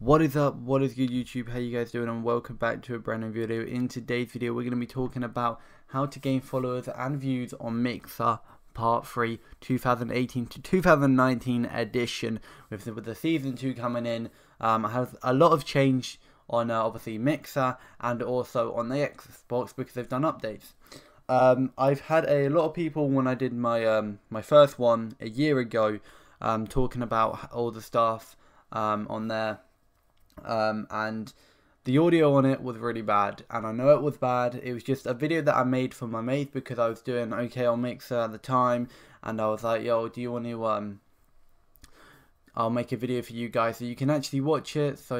What is up? What is good, YouTube? How you guys doing? And welcome back to a brand new video. In today's video, we're going to be talking about how to gain followers and views on Mixer Part 3 2018 to 2019 edition with the Season 2 coming in. Has a lot of change on obviously Mixer and also on the Xbox because they've done updates. I've had a lot of people when I did my my first one a year ago talking about all the stuff on there. And the audio on it was really bad, and I know it was bad. It was just a video that I made for my mate because I was doing okay on Mixer at the time, and I was like, yo, do you want to I'll make a video for you guys so you can actually watch it, so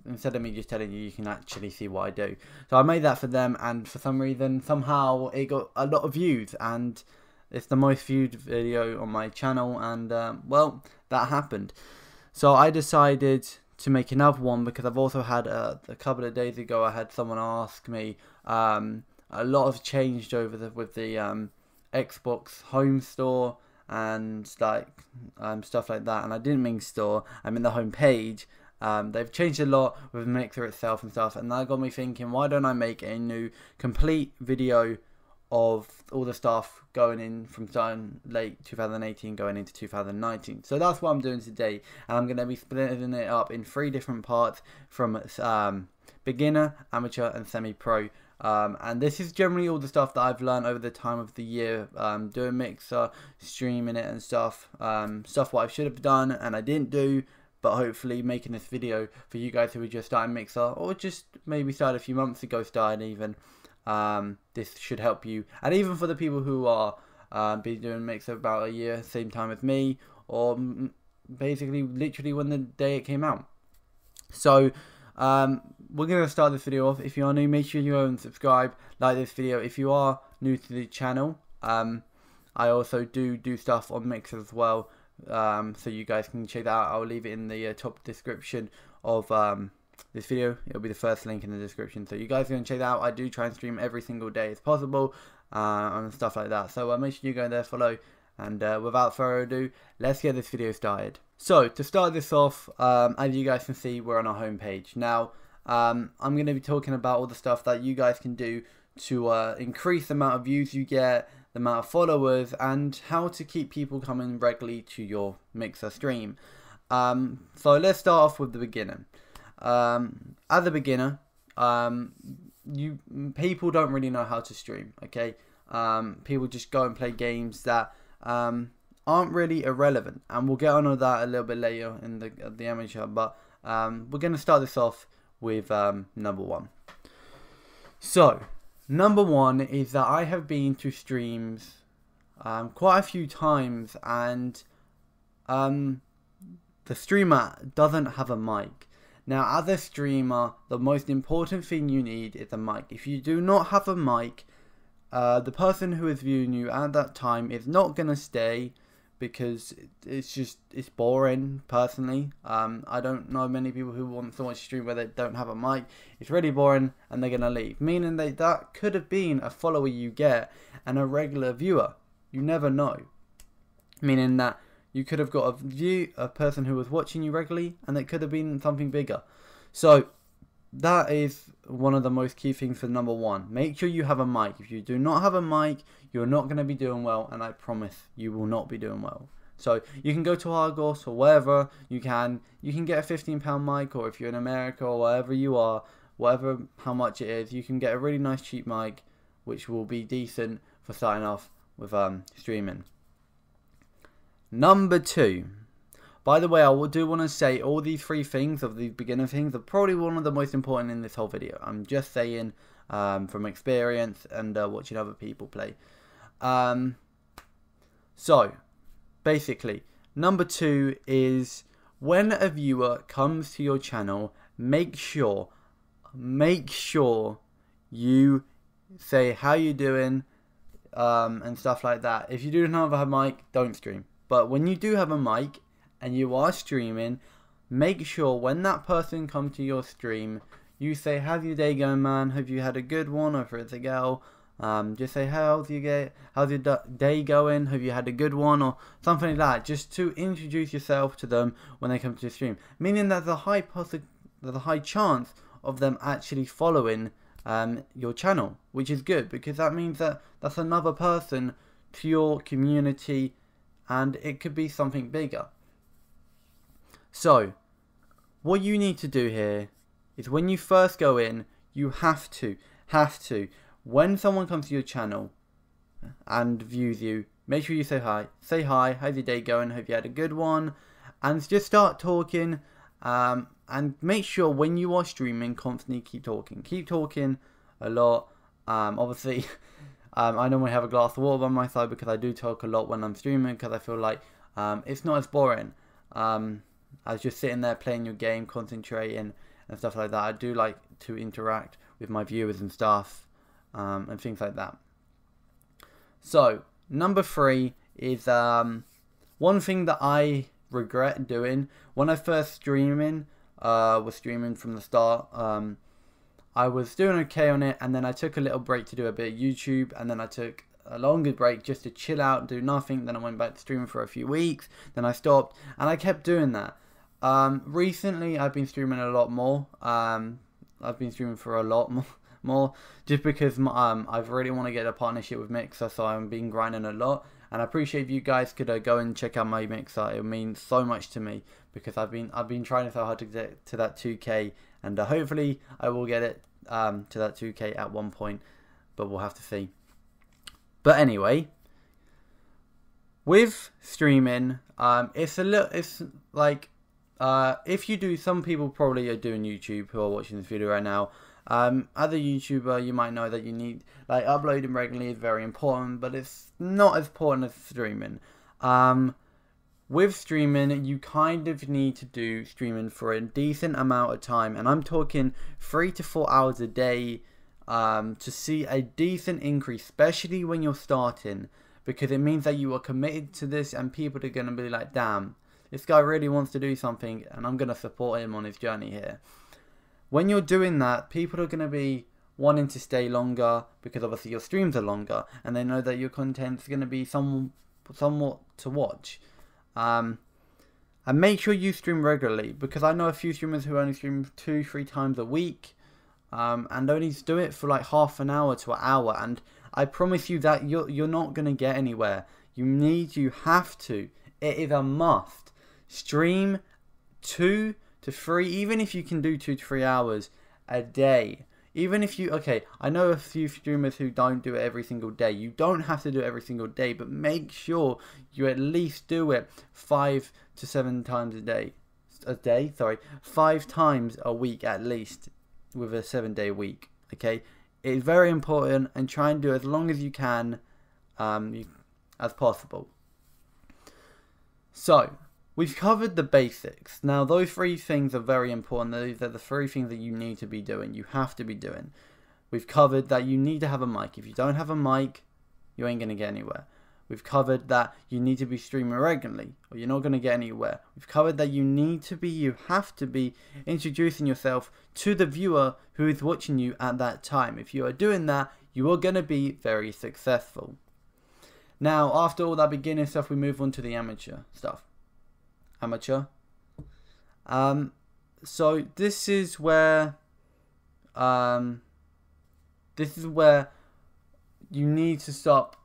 instead of me just telling you, you can actually see what I do. So I made that for them, and for some reason, somehow it got a lot of views, and it's the most viewed video on my channel, and well, that happened. So I decided to make another one because I've also had a couple of days ago I had someone ask me a lot has changed over with the Xbox home store and like stuff like that, and I didn't mean store, I mean the home page. They've changed a lot with Mixer itself and stuff, and that got me thinking, why don't I make a new complete video of all the stuff going in from late 2018 going into 2019. So that's what I'm doing today, and I'm going to be splitting it up in 3 different parts from beginner, amateur and semi-pro. And this is generally all the stuff that I've learned over the time of the year, doing Mixer, streaming it and stuff, stuff what I should have done and I didn't do, but hopefully making this video for you guys who are just starting Mixer, or just maybe started a few months ago, started even. This should help you, and even for the people who are been doing Mixer about a year, same time as me, or basically literally when the day it came out. So we're going to start this video off. If you are new, make sure you go and subscribe, like this video. If you are new to the channel, I also do stuff on Mixer as well, so you guys can check that out. I'll leave it in the top description of this video. It'll be the first link in the description, so you guys can check that out. I do try and stream every single day as possible and stuff like that, so make sure you go there, follow, and without further ado, let's get this video started. So to start this off, as you guys can see, we're on our home page now. I'm going to be talking about all the stuff that you guys can do to increase the amount of views you get, the amount of followers, and how to keep people coming regularly to your Mixer stream. So let's start off with the beginning. As a beginner, people don't really know how to stream, okay? People just go and play games that aren't really irrelevant, and we'll get on that a little bit later in the amateur, but we're going to start this off with number 1. So number 1 is that I have been to streams quite a few times, and the streamer doesn't have a mic. Now, as a streamer, the most important thing you need is a mic. If you do not have a mic, the person who is viewing you at that time is not going to stay, because it's boring, personally. I don't know many people who want to watch a stream where they don't have a mic. It's really boring, and they're going to leave. Meaning that could have been a follower you get and a regular viewer. You never know. Meaning that you could have got a person who was watching you regularly, and it could have been something bigger. So that is one of the most key things for number 1. Make sure you have a mic. If you do not have a mic, you're not going to be doing well, and I promise you will not be doing well. So you can go to Argos or wherever you can get a £15 mic, or if you're in America or wherever you are, how much it is, you can get a really nice cheap mic, which will be decent for starting off with streaming. Number 2. By the way, I do want to say all these 3 things of these beginner things are probably one of the most important in this whole video. I'm just saying from experience and watching other people play. So basically, number 2 is when a viewer comes to your channel, make sure you say how you doing and stuff like that. If you do not have a mic, don't stream. But when you do have a mic and you are streaming, make sure when that person comes to your stream, you say, how's your day going, man? Have you had a good one? Or if it's a girl, just say, how's your day going? Have you had a good one? Or something like that, just to introduce yourself to them when they come to the stream. Meaning there's a high there's a high chance of them actually following your channel, which is good because that means that that's another person to your community, and it could be something bigger. So what you need to do here is when you first go in, you have to, when someone comes to your channel and views you, make sure you say hi. Say hi, how's your day going? Hope you had a good one. And just start talking. And make sure when you are streaming, constantly keep talking. Keep talking a lot. Obviously, I normally have a glass of water by my side because I do talk a lot when I'm streaming because I feel like it's not as boring as just sitting there playing your game, concentrating and stuff like that. I do like to interact with my viewers and stuff and things like that. So number 3 is one thing that I regret doing when I first was streaming from the start. I was doing okay on it, and then I took a little break to do a bit of YouTube, and then I took a longer break just to chill out and do nothing. Then I went back to streaming for a few weeks, then I stopped, and I kept doing that. Recently I've been streaming a lot more. I've been streaming for a lot more just because I really want to get a partnership with Mixer, so I've been grinding a lot. And I appreciate if you guys could go and check out my Mixer. It means so much to me because I've been trying so hard to get to that 2K, and hopefully I will get it to that 2K at one point, but we'll have to see. But anyway, with streaming, it's like if you do, some people probably are doing YouTube who are watching this video right now. As a YouTuber, you might know that you need, like, uploading regularly is very important, but it's not as important as streaming. With streaming, you kind of need to do streaming for a decent amount of time, and I'm talking 3 to 4 hours a day to see a decent increase, especially when you're starting, because it means that you are committed to this, and people are going to be like, damn, this guy really wants to do something, and I'm going to support him on his journey here. When you're doing that, people are going to be wanting to stay longer because obviously your streams are longer, and they know that your content's going to be somewhat to watch. And make sure you stream regularly, because I know a few streamers who only stream 2-3 times a week, and only do it for like half an hour to an hour, and I promise you that you're not going to get anywhere. You have to. It is a must. Stream 2 to 3, even if you can do 2 to 3 hours a day. Even if you, okay, I know a few streamers who don't do it every single day. You don't have to do it every single day, but make sure you at least do it 5 to 7 times a day, 5 times a week at least, with a 7-day week, okay? It's very important, and try and do as long as you can as possible. So, we've covered the basics. Now, those 3 things are very important. Those are the 3 things that you need to be doing. You have to be doing. We've covered that you need to have a mic. If you don't have a mic, you ain't going to get anywhere. We've covered that you need to be streaming regularly, or you're not going to get anywhere. We've covered that you have to be introducing yourself to the viewer who is watching you at that time. If you are doing that, you are going to be very successful. Now, after all that beginning stuff, we move on to the amateur stuff. So this is where you need to stop,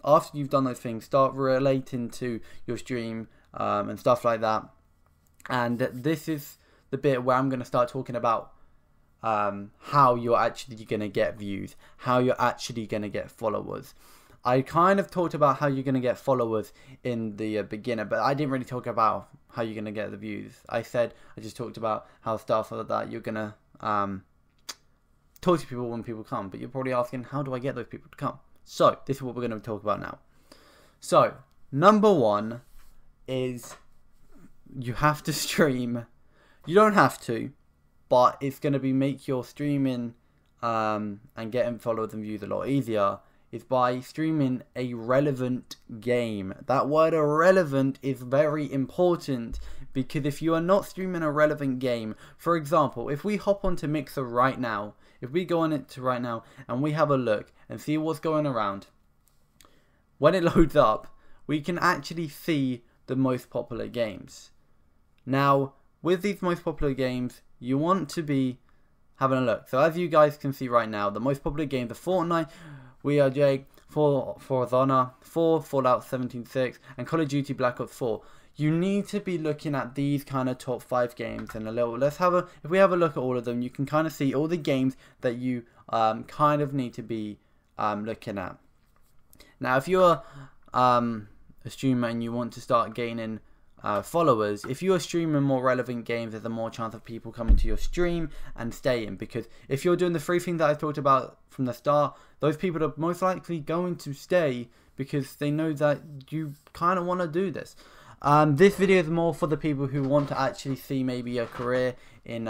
after you've done those things, start relating to your stream and stuff like that. And this is the bit where I'm going to start talking about how you're actually going to get views, how you're actually going to get followers. I kind of talked about how you're going to get followers in the beginner, but I didn't really talk about how you're going to get the views. I just talked about how stuff like that you're going to talk to people when people come, but you're probably asking, how do I get those people to come? So this is what we're going to talk about now. So number 1 is you have to stream. You don't have to, but it's going to make your streaming and getting followers and views a lot easier, is by streaming a relevant game. That word irrelevant is very important, because if you are not streaming a relevant game, for example, if we hop onto Mixer right now, if we go on it right now and we have a look and see what's going around, when it loads up, we can actually see the most popular games. Now, with these most popular games, you want to be having a look. So as you guys can see right now, the most popular games are Fortnite, We Are Jake, For Honor 4, Fallout 76, and Call of Duty Black Ops 4. You need to be looking at these kind of top 5 games and a little. If we have a look at all of them, you can kind of see all the games that you kind of need to be looking at. Now, if you're a streamer and you want to start gaining followers, if you are streaming more relevant games, there's a more chance of people coming to your stream and staying, because if you're doing the 3 things that I talked about from the start, those people are most likely going to stay because they know that you kind of want to do this. This video is more for the people who want to actually see maybe a career in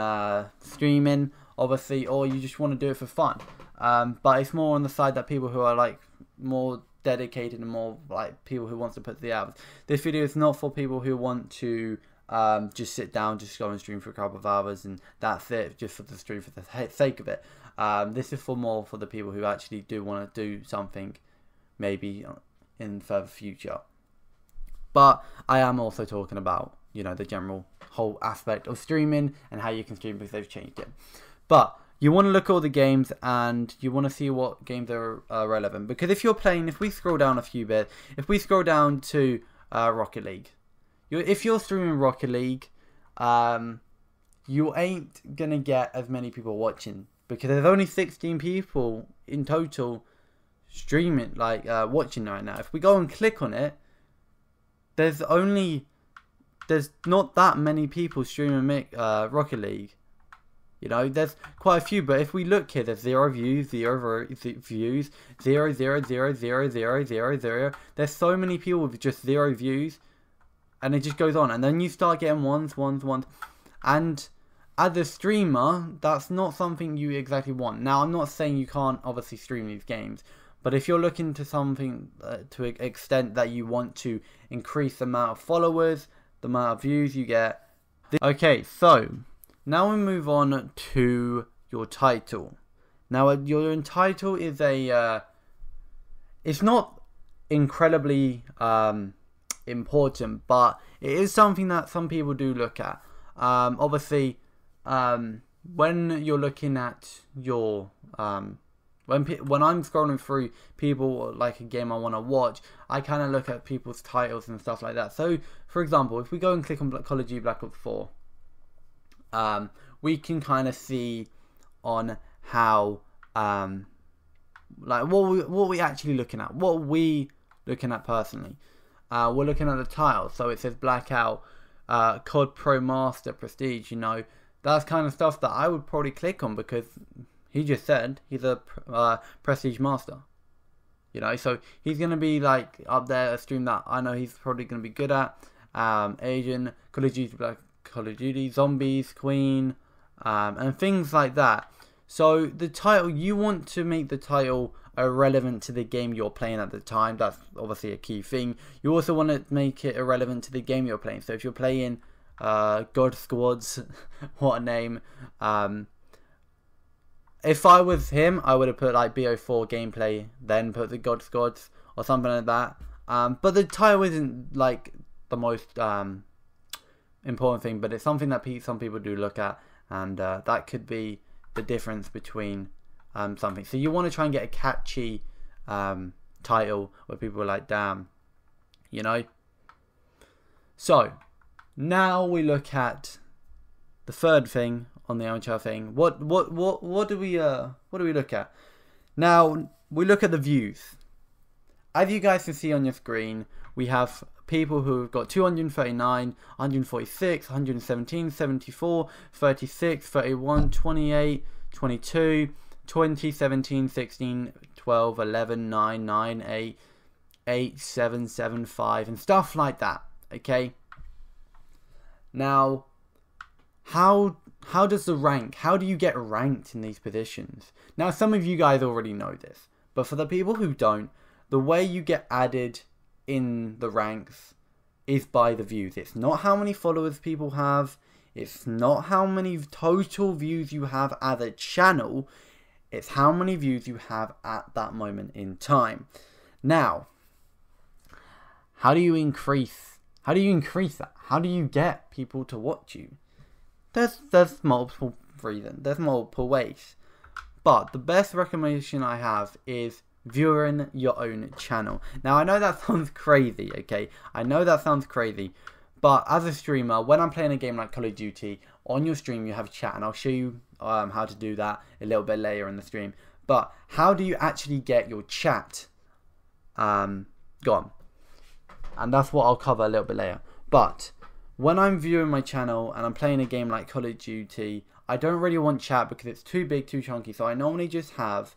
streaming, obviously, or you just want to do it for fun. But it's more on the side that people who are like more dedicated and more like people who want to put the hours. This video is not for people who want to just sit down, just go and stream for a couple of hours and that's it, just for the stream for the sake of it. This is more for the people who actually do want to do something maybe in the further future. But I am also talking about, you know, the general whole aspect of streaming and how you can stream because they've changed it. But you want to look at all the games and you want to see what games are relevant. Because if you're playing, if we scroll down a few bit, if we scroll down to Rocket League. If you're streaming Rocket League, you ain't going to get as many people watching. Because there's only 16 people in total streaming, like watching right now. If we go and click on it, there's not that many people streaming Rocket League. You know, there's quite a few, but if we look here, there's 0 views, 0 views, 0, 0, 0, 0, 0, 0, 0. There's so many people with just 0 views, and it just goes on. And then you start getting ones. And as a streamer, that's not something you exactly want. Now, I'm not saying you can't obviously stream these games, but if you're looking to something to an extent that you want to increase the amount of followers, the amount of views you get. Okay, so now we move on to your title. Now, your title is it's not incredibly important, but it is something that some people do look at. Obviously, when you're looking at your when I'm scrolling through people like a game I want to watch, I kind of look at people's titles and stuff like that. So, for example, if we go and click on Call of Duty Black Ops 4, we can kind of see on how like what we actually looking at, what we looking at personally. We're looking at the title, so it says Blackout, COD Pro Master Prestige. You know, that's kind of stuff that I would probably click on because he just said he's a Prestige Master. You know, so he's going to be like up there, a stream that I know he's probably going to be good at. Asian, Call of Duty, Call of Duty, Zombies, Queen, and things like that. So the title, you want to make the title irrelevant to the game you're playing at the time. That's obviously a key thing. You also want to make it irrelevant to the game you're playing. So if you're playing God Squads, what a name. If I was him, I would have put like BO4 gameplay, then put the God Squads or something like that. But the title isn't like the most important thing, but it's something that some people do look at, and that could be the difference between something. So you want to try and get a catchy title where people are like, damn, you know. So now we look at the third thing on the amateur thing. What do we look at? Now we look at the views. As you guys can see on your screen, we have people who've got 239, 146, 117, 74, 36, 31, 28, 22, 20, 17, 16, 12, 11, 9, 9, 8, 8, 7, 7, 5, and stuff like that. Okay. Now, how does the rank? How do you get ranked in these positions? Now, some of you guys already know this, but for the people who don't, the way you get added in the ranks is by the views. It's not how many followers people have. It's not how many total views you have as a channel. It's how many views you have at that moment in time. Now, how do you increase that? How do you get people to watch you? There's multiple reasons. There's multiple ways. But the best recommendation I have is viewing your own channel. Now, I know that sounds crazy, okay? I know that sounds crazy. But as a streamer, when I'm playing a game like Call of Duty, on your stream you have chat. And I'll show you how to do that a little bit later in the stream. But how do you actually get your chat gone? And that's what I'll cover a little bit later. But when I'm viewing my channel and I'm playing a game like Call of Duty, I don't really want chat because it's too big, too chunky. So I normally just have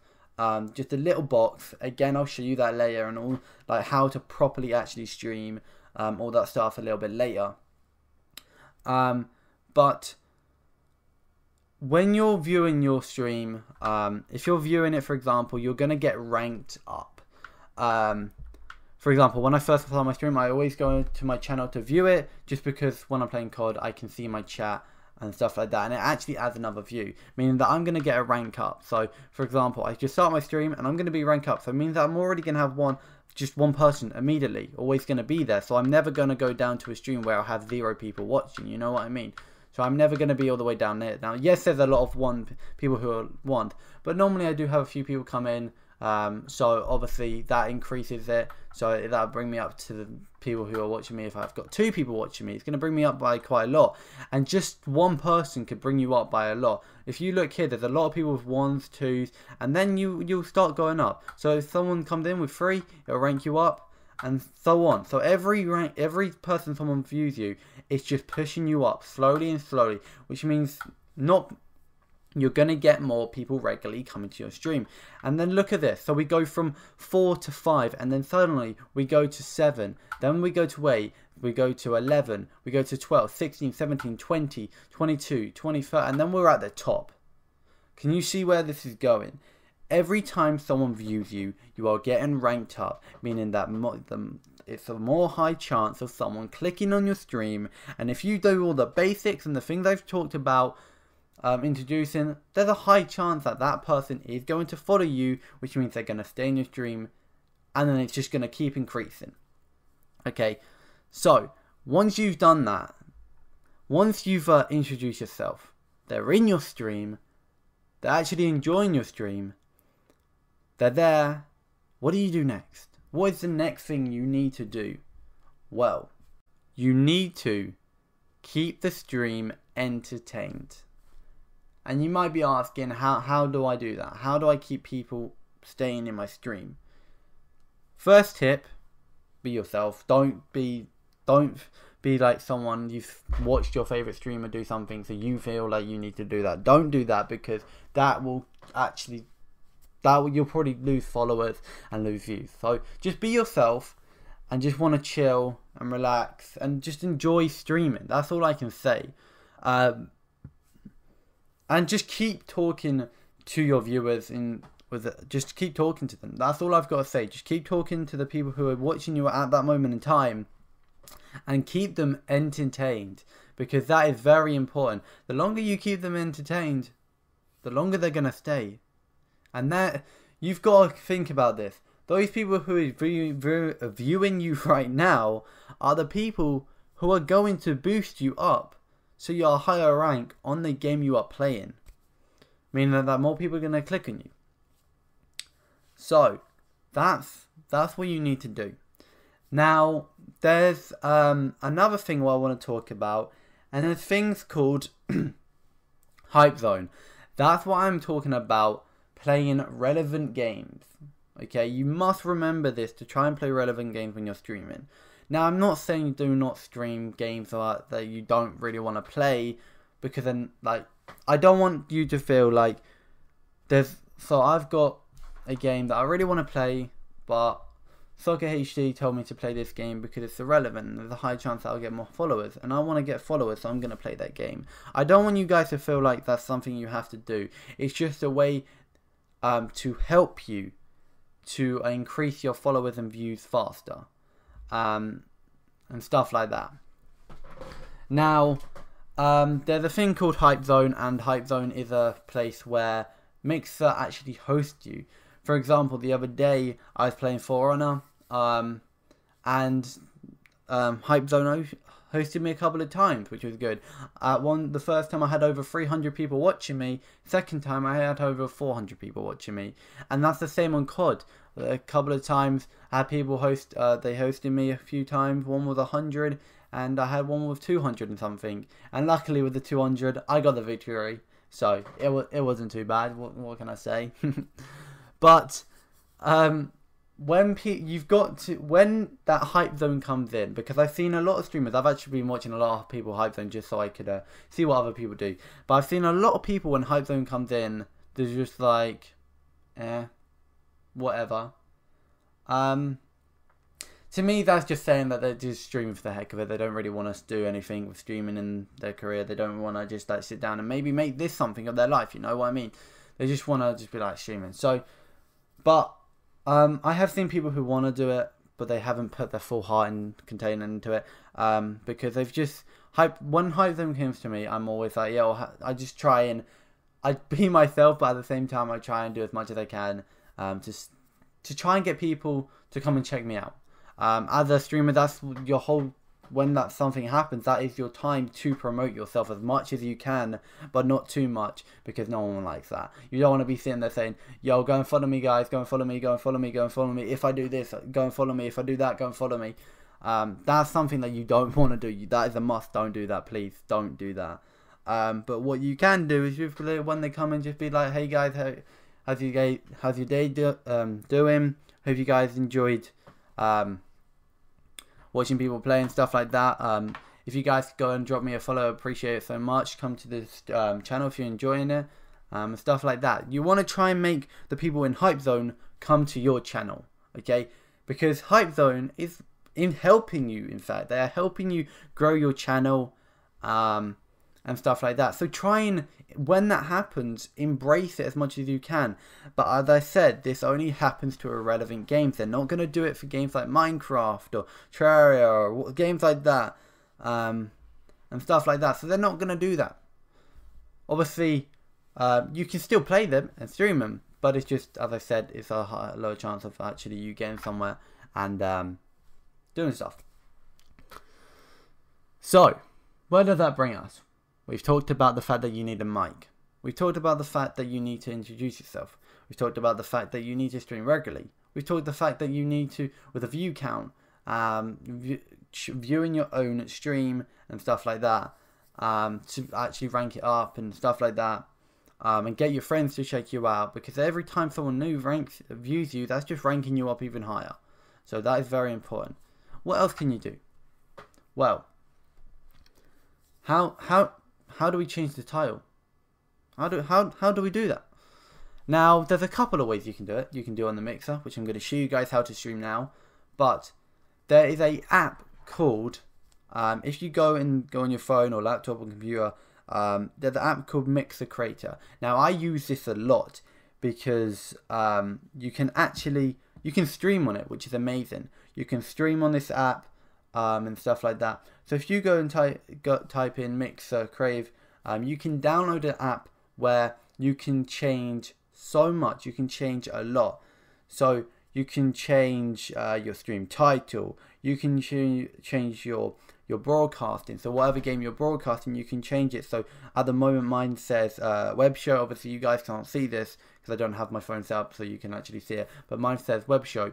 just a little box. Again, I'll show you that later, and all like how to properly actually stream all that stuff a little bit later. But when you're viewing your stream, if you're viewing it, for example, you're gonna get ranked up. For example, when I first start my stream, I always go to my channel to view it, just because when I'm playing COD, I can see my chat and stuff like that, and it actually adds another view, meaning that I'm going to get a rank up. So, for example, I just start my stream, and I'm going to be rank up, so it means that I'm already going to have just one person immediately, always going to be there, so I'm never going to go down to a stream where I'll have 0 people watching, you know what I mean? So I'm never going to be all the way down there. Now, yes, there's a lot of people who are one, but normally I do have a few people come in. So obviously that increases it, so that'll bring me up to the people who are watching me. If I've got 2 people watching me, it's going to bring me up by quite a lot, and just one person could bring you up by a lot. If you look here, there's a lot of people with 1s, 2s, and then you'll start going up. So if someone comes in with 3, it'll rank you up, and so on. So every person someone views you, it's just pushing you up slowly and slowly, which means you're going to get more people regularly coming to your stream. And then look at this. So we go from 4 to 5, and then suddenly we go to 7. Then we go to 8. We go to 11. We go to 12, 16, 17, 20, 22, 23, and then we're at the top. Can you see where this is going? Every time someone views you, you are getting ranked up, meaning that it's a more high chance of someone clicking on your stream. And if you do all the basics and the things I've talked about, introducing, there's a high chance that that person is going to follow you, which means they're going to stay in your stream, and then it's just going to keep increasing. Okay, so once you've done that, once you've introduced yourself, they're in your stream, they're actually enjoying your stream, they're there, what do you do next? What is the next thing you need to do? Well, you need to keep the stream entertained. And you might be asking, how do I do that? How do I keep people staying in my stream? First tip, be yourself. Don't be like someone you've watched your favorite streamer do something, so you feel like you need to do that. Don't do that, because you'll probably lose followers and lose views. So just be yourself and just want to chill and relax and just enjoy streaming. That's all I can say. And just keep talking to your viewers, just keep talking to them. That's all I've got to say. Just keep talking to the people who are watching you at that moment in time, and keep them entertained, because that is very important. The longer you keep them entertained, the longer they're going to stay. And that, you've got to think about this. Those people who are viewing you right now are the people who are going to boost you up, so you're a higher rank on the game you are playing, meaning that more people are going to click on you. So that's what you need to do. Now there's another thing what I want to talk about, and there's things called Hype Zone. That's what I'm talking about, playing relevant games. Okay, you must remember this to try and play relevant games when you're streaming. Now, I'm not saying do not stream games that you don't really want to play, because then, like, I don't want you to feel like so I've got a game that I really want to play, but Soccer HD told me to play this game because it's irrelevant and there's a high chance that I'll get more followers, and I want to get followers, so I'm going to play that game. I don't want you guys to feel like that's something you have to do. It's just a way to help you to increase your followers and views faster. And stuff like that. Now, there's a thing called Hype Zone, and Hype Zone is a place where Mixer actually hosts you. For example, the other day I was playing For Honor, and Hype Zone hosted me a couple of times, which was good. The first time I had over 300 people watching me. Second time I had over 400 people watching me, and that's the same on COD. A couple of times I had people they hosted me a few times. One was 100, and I had one with 200 and something. And luckily with the 200, I got the victory. So it wasn't too bad. What can I say? But when that hype zone comes in, because I've seen a lot of streamers, I've actually been watching a lot of people hype zone just so I could see what other people do. But I've seen a lot of people when hype zone comes in, they're just like, whatever. To me, that's just saying that they're just streaming for the heck of it. They don't really want us to do anything with streaming in their career. They don't want to just like sit down and maybe make this something of their life. You know what I mean? They just want to just be like streaming. So, but I have seen people who want to do it, but they haven't put their full heart and container into it. Because they've just when hype them comes to me, I'm always like, yeah, I just try and I be myself, but at the same time, I try and do as much as I can to try and get people to come and check me out. As a streamer, that's your whole, when that something happens, that is your time to promote yourself as much as you can, but not too much, because no one likes that. You don't want to be sitting there saying, yo, go and follow me guys, go and follow me, go and follow me, go and follow me. If I do this, go and follow me. If I do that, go and follow me. That's something that you don't want to do. That is a must. Don't do that, please. Don't do that. But what you can do is just when they come in, just be like, hey guys, how's your day doing? Hope you guys enjoyed watching people play and stuff like that. If you guys could go and drop me a follow, I appreciate it so much. Come to this channel if you're enjoying it, and stuff like that. You want to try and make the people in Hype Zone come to your channel, okay? Because Hype Zone is helping you. In fact, they are helping you grow your channel and stuff like that. So try and, when that happens, embrace it as much as you can. But as I said, this only happens to irrelevant games. They're not going to do it for games like Minecraft or Terraria or games like that, and stuff like that. So they're not going to do that. Obviously, you can still play them and stream them, but it's just, as I said, it's a lower chance of actually you getting somewhere and doing stuff. So, where does that bring us? We've talked about the fact that you need a mic. We've talked about the fact that you need to introduce yourself. We've talked about the fact that you need to stream regularly. We've talked the fact that you need to, with a view count, viewing your own stream and stuff like that, to actually rank it up and stuff like that, and get your friends to check you out, because every time someone new views you, that's just ranking you up even higher. So that is very important. What else can you do? Well, how do we change the title? How do we do that? Now, there's a couple of ways you can do it. You can do it on the Mixer, which I'm going to show you guys how to stream now. But there is a app called, if you go on your phone or laptop or computer, there's an app called Mixer Creator. Now, I use this a lot because you can stream on it, which is amazing. You can stream on this app and stuff like that. So if you go and type in Mixer Crave, you can download an app where you can change so much. You can change a lot. So you can change your stream title. You can change your broadcasting. So whatever game you're broadcasting, you can change it. So at the moment mine says web show. Obviously you guys can't see this because I don't have my phone set up so you can actually see it. But mine says web show.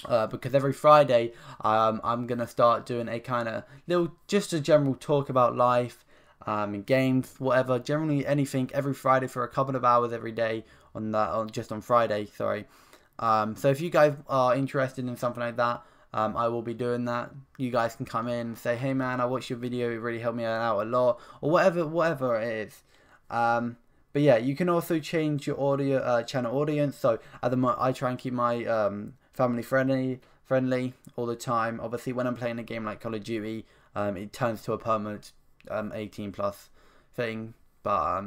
Because every Friday I'm going to start doing a kind of just a general talk about life, and games, whatever, generally anything, every Friday for a couple of hours every day just on Friday, sorry. So if you guys are interested in something like that, I will be doing that. You guys can come in and say, hey man, I watched your video, it really helped me out a lot, or whatever it is. But yeah, you can also change your audio channel audience. So at the moment I try and keep my family friendly all the time. Obviously when I'm playing a game like Call of Duty, it turns to a permanent 18 plus thing, but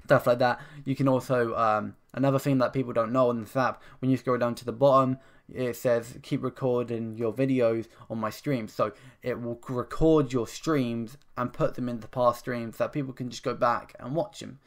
stuff like that. You can also another thing that people don't know on this app, when you scroll down to the bottom, it says keep recording your videos on my stream. So it will record your streams and put them into past streams so that people can just go back and watch them.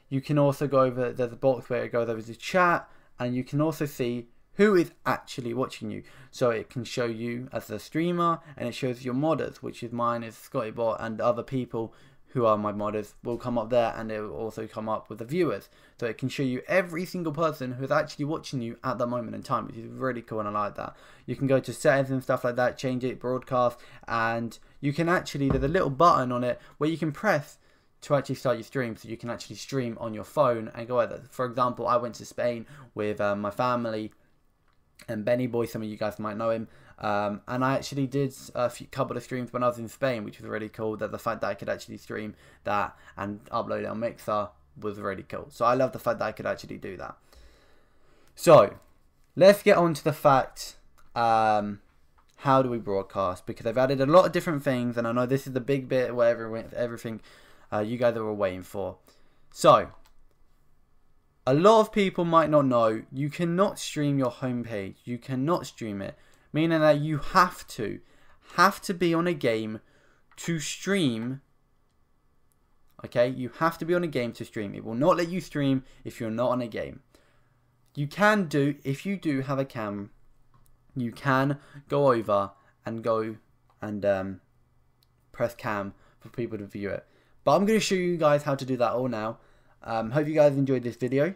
You can also go over, there's a box where it goes over to chat, and you can also see who is actually watching you. So it can show you as the streamer, and it shows your modders, which is mine, is ScottyBot, and other people who are my modders will come up there, and it will also come up with the viewers. So it can show you every single person who is actually watching you at that moment in time, which is really cool, and I like that. You can go to settings and stuff like that, change it, broadcast, and you can actually, there's a little button on it where you can press to actually start your stream, so you can actually stream on your phone and go over. For example, I went to Spain with my family and Benny Boy, some of you guys might know him, and I actually did a couple of streams when I was in Spain, which was really cool. That the fact that I could actually stream that and upload it on Mixer was really cool. So I love the fact that I could actually do that. So let's get on to the fact, how do we broadcast, because I've added a lot of different things, and I know this is the big bit where everything you guys are all waiting for. So a lot of people might not know, you cannot stream your homepage. You cannot stream it, meaning that you have to be on a game to stream. Okay, you have to be on a game to stream. It will not let you stream if you're not on a game. You can do, if you do have a cam, you can go over and press cam for people to view it. But I'm going to show you guys how to do that all now. Hope you guys enjoyed this video.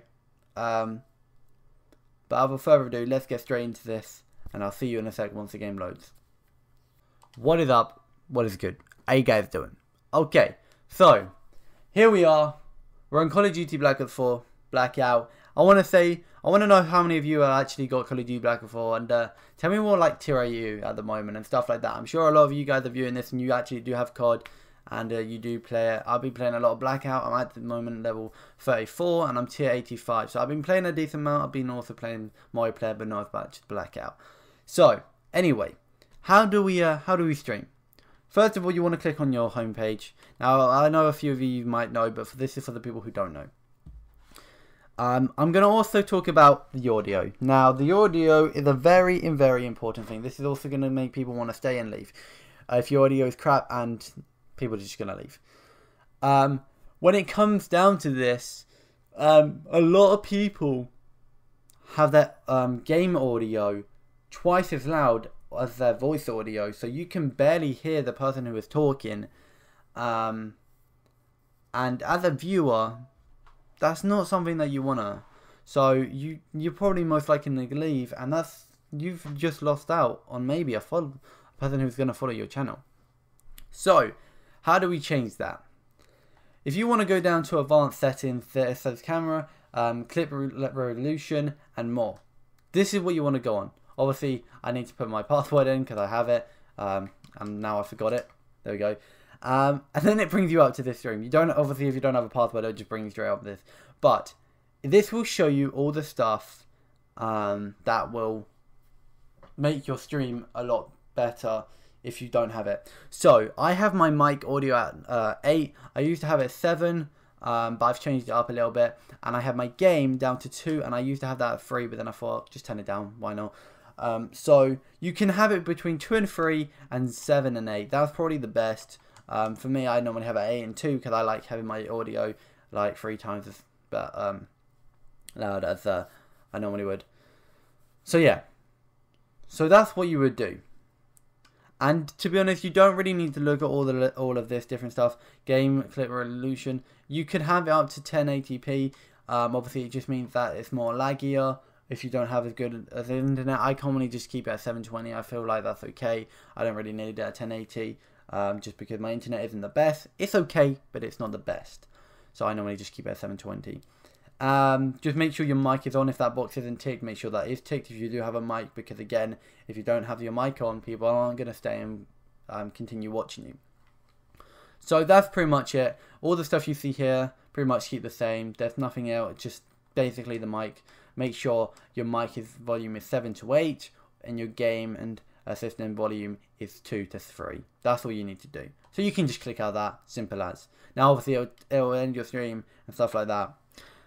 But without further ado, let's get straight into this, and I'll see you in a sec once the game loads. What is up? What is good? How you guys doing? Okay, so here we are. We're on Call of Duty Black Ops 4 Blackout. I want to know how many of you have actually got Call of Duty Black Ops 4, and tell me more like tier are you at the moment and stuff like that. I'm sure a lot of you guys are viewing this and you actually do have COD. And you do play it. I'll be playing a lot of Blackout. I'm at the moment level 34 and I'm tier 85. So I've been playing a decent amount. I've been also playing multiplayer, but not as much as Blackout. So anyway, how do we stream? First of all, you want to click on your homepage. Now I know a few of you might know, but this is for the people who don't know. I'm going to also talk about the audio. Now the audio is a very important thing. This is also going to make people want to stay and leave. If your audio is crap, and people are just going to leave. When it comes down to this, a lot of people have their game audio twice as loud as their voice audio, so you can barely hear the person who is talking. And as a viewer, that's not something that you want to. So you're probably most likely to leave, and you've just lost out on maybe a person who's going to follow your channel. So how do we change that? If you want to go down to advanced settings, there it says camera, clip resolution, and more. This is what you want to go on. Obviously, I need to put my password in because I have it, and now I forgot it. There we go. And then it brings you up to this stream. You don't, obviously, if you don't have a password, it'll just bring you straight up this. But this will show you all the stuff that will make your stream a lot better if you don't have it. So I have my mic audio at 8. I used to have it at 7, but I've changed it up a little bit. And I have my game down to 2, and I used to have that at 3, but then I thought, just turn it down, why not? So you can have it between 2 and 3 and 7 and 8. That's probably the best. For me, I normally have it at 8 and 2 because I like having my audio like 3 times as loud as I normally would. So yeah, so that's what you would do. And to be honest, you don't really need to look at all of this different stuff. Game clip resolution, you can have it up to 1080p. Obviously, it just means that it's more laggier if you don't have as good as the internet. I commonly just keep it at 720. I feel like that's okay. I don't really need it at 1080 just because my internet isn't the best. It's okay, but it's not the best. So I normally just keep it at 720. Just make sure your mic is on. If that box isn't ticked, make sure that is ticked if you do have a mic, because again, if you don't have your mic on, people aren't going to stay and continue watching you. So that's pretty much it. All the stuff you see here pretty much keep the same. There's nothing else, just basically the mic. Make sure your mic volume is 7 to 8 and your game and system volume is 2 to 3. That's all you need to do. So you can just click out that, simple as. Now obviously it'll end your stream and stuff like that.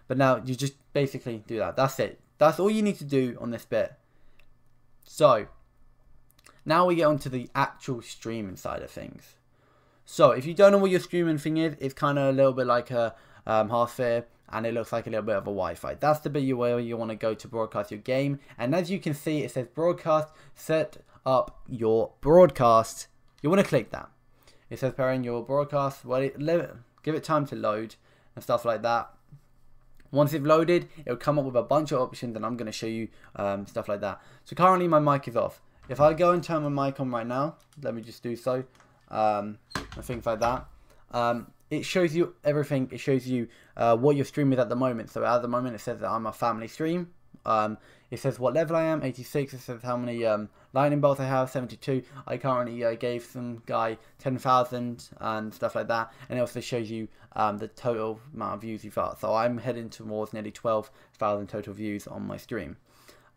But now you just basically do that. That's it. That's all you need to do on this bit. So now we get onto the actual streaming side of things. So if you don't know what your streaming thing is, it's kind of a little bit like a Half-Sphere. and it looks like a little bit of a Wi-Fi. That's the bit where you want to go to broadcast your game. And as you can see, it says broadcast, set up your broadcast. You want to click that. It says pairing your broadcast. Well, give it time to load and stuff like that. Once it's loaded, it'll come up with a bunch of options, and I'm going to show you stuff like that. So currently my mic is off. If I go and turn my mic on right now, let me just do so, and things like that. It shows you everything. It shows you what your stream is at the moment. So at the moment it says that I'm a family stream. It says what level I am, 86. It says how many lightning bolts I have, 72. I currently gave some guy 10,000 and stuff like that. And it also shows you the total amount of views you've got. So I'm heading towards nearly 12,000 total views on my stream.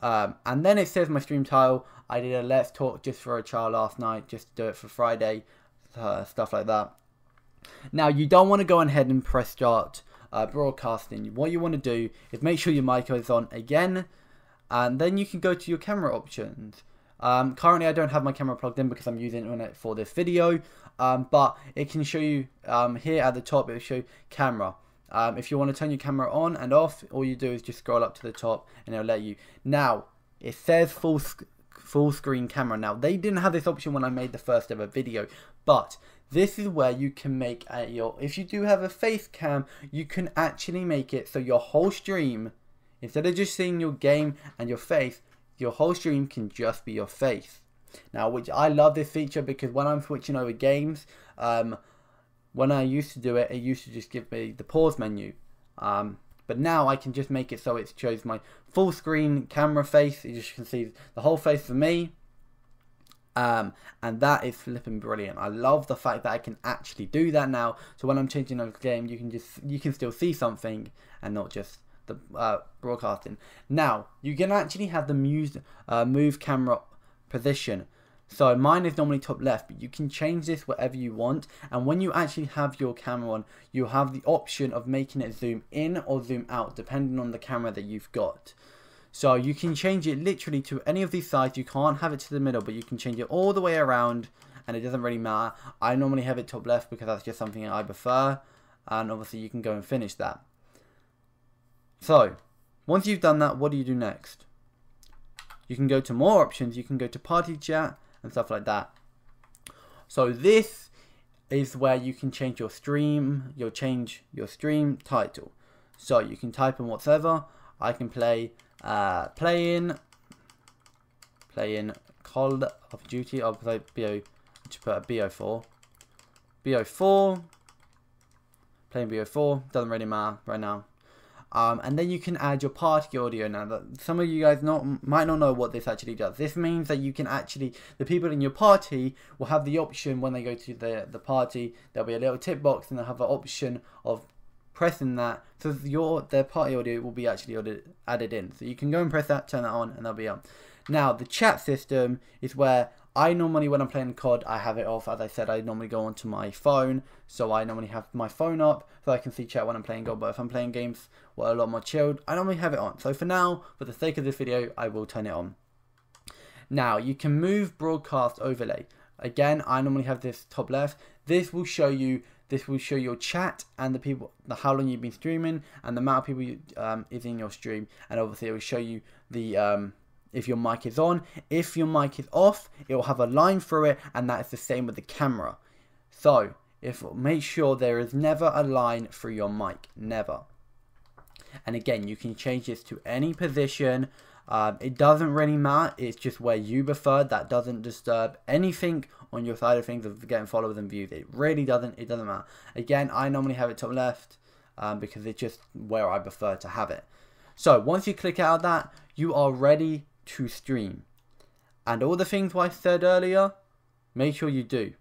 And then it says my stream title. I did a Let's Talk Just for a Child last night, just to do it for Friday, stuff like that. Now, you don't want to go ahead and press start broadcasting. What you want to do is make sure your mic is on again, and then you can go to your camera options. Currently, I don't have my camera plugged in because I'm using it for this video, but it can show you here at the top. It will show camera. If you want to turn your camera on and off, all you do is just scroll up to the top, and it'll let you. Now, it says full screen camera. Now, they didn't have this option when I made the first ever video, but this is where you can make if you do have a face cam, you can actually make it so your whole stream, instead of just seeing your game and your face, your whole stream can just be your face. Now, which I love this feature, because when I'm switching over games, when I used to do it, it used to just give me the pause menu. But now I can just make it so it shows my full screen camera face. You just can see the whole face for me. And that is flipping brilliant. I love the fact that I can actually do that now. So when I'm changing over the game, you can still see something and not just the broadcasting. Now you can actually have the move camera position. So mine is normally top left, but you can change this whatever you want. And when you actually have your camera on, you have the option of making it zoom in or zoom out, depending on the camera that you've got. So you can change it literally to any of these sides. You can't have it to the middle, but you can change it all the way around, and it doesn't really matter. I normally have it top left because that's just something I prefer, and obviously you can go and finish that. So once you've done that, what do you do next? You can go to more options. You can go to party chat and stuff like that. So this is where you can change your stream. You'll change your stream title. So you can type in whatever. I can play playing Call of Duty. I'll play BO4. Playing BO4. Doesn't really matter right now. And then you can add your party audio. Now, some of you guys might not know what this actually does. This means that you can actually, the people in your party will have the option when they go to the party. There'll be a little tick box, and they'll have the option of pressing that, so their party audio will be actually added in. So you can go and press that, turn that on, and they'll be on. Now, the chat system is where I normally, when I'm playing COD, I have it off. As I said, I normally go onto my phone, so I normally have my phone up so I can see chat when I'm playing COD. But if I'm playing games where a lot more chilled, I normally have it on. So for now, for the sake of this video, I will turn it on. Now, you can move broadcast overlay. Again, I normally have this top left. This will show you your chat and how long you've been streaming and the amount of people is in your stream, and obviously it will show you the if your mic is on. If your mic is off, it will have a line through it, and that is the same with the camera. So make sure there is never a line through your mic, never. And again, you can change this to any position. It doesn't really matter. It's just where you prefer. That doesn't disturb anything on your side of things of getting followers and views. It really doesn't. It doesn't matter. Again, I normally have it top left because it's just where I prefer to have it. So once you click out of that, you are ready to stream. And all the things I said earlier, make sure you do.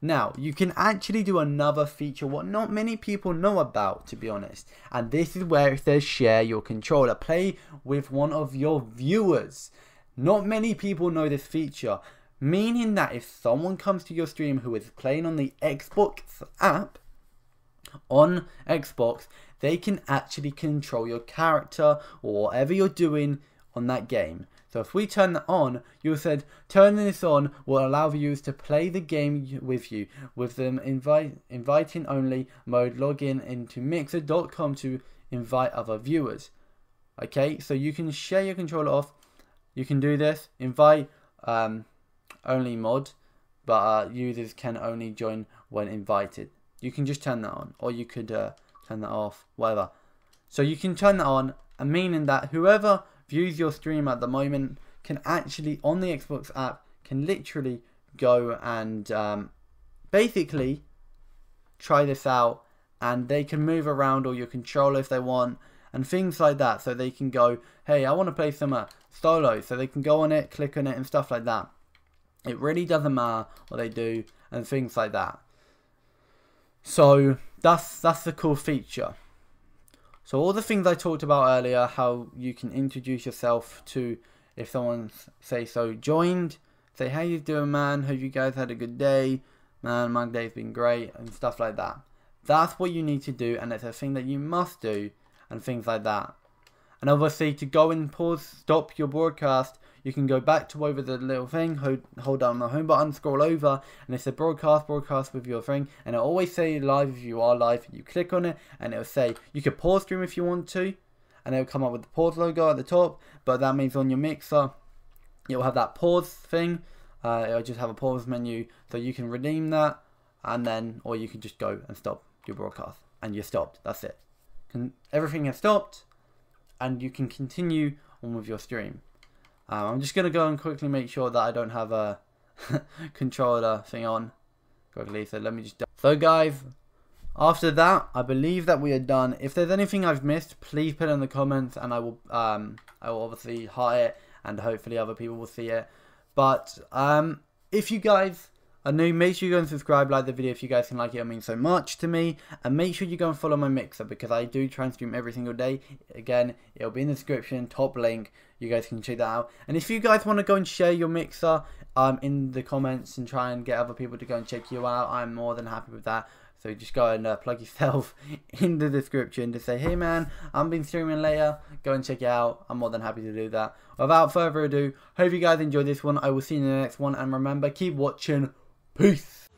Now, you can actually do another feature what not many people know about, to be honest. And this is where it says share your controller. Play with one of your viewers. Not many people know this feature. Meaning that if someone comes to your stream who is playing on the Xbox app, on Xbox, they can actually control your character or whatever you're doing on that game. So if we turn that on, you said turning this on will allow viewers to play the game with you with them inviting only mode. Log in into mixer.com to invite other viewers. Okay, so you can share your controller off. You can do this, invite only mod, but users can only join when invited. You can just turn that on, or you could turn that off, whatever. So you can turn that on, and meaning that whoever views your stream at the moment can actually, on the Xbox app, can literally go and basically try this out, and they can move around or your controller if they want, and things like that. So they can go, hey, I want to play some solo, so they can go on it, click on it, and stuff like that. It really doesn't matter what they do, and things like that. So that's the cool feature. So all the things I talked about earlier, how you can introduce yourself to, if someone say so joined, say, how you doing, man? Hope you guys had a good day. Man, my day's been great, and stuff like that. That's what you need to do, and it's a thing that you must do, and things like that. And obviously, to go and pause, stop your broadcast, you can go back to over the little thing, hold down the home button, scroll over, and it's a broadcast with your thing, and it'll always say live if you are live, and you click on it, and it'll say, you can pause stream if you want to, and it'll come up with the pause logo at the top, but that means on your mixer, you'll have that pause thing, it'll just have a pause menu, so you can redeem that, and then, or you can just go and stop your broadcast, and you're stopped, that's it. Everything has stopped, and you can continue on with your stream. I'm just going to go and quickly make sure that I don't have a controller thing on quickly, so let me just... So guys, after that, I believe that we are done. If there's anything I've missed, please put it in the comments, and I will obviously heart it, and hopefully other people will see it. But if you guys are new, make sure you go and subscribe, like the video if you guys can like it. It means so much to me. And make sure you go and follow my mixer, because I do try and stream every single day. Again, it'll be in the description, top link. You guys can check that out. And if you guys want to go and share your mixer in the comments and try and get other people to go and check you out, I'm more than happy with that. So just go and plug yourself in the description to say, hey man, I'm been streaming later, go and check it out. I'm more than happy to do that. Without further ado, hope you guys enjoyed this one. I will see you in the next one, and remember, keep watching. Peace.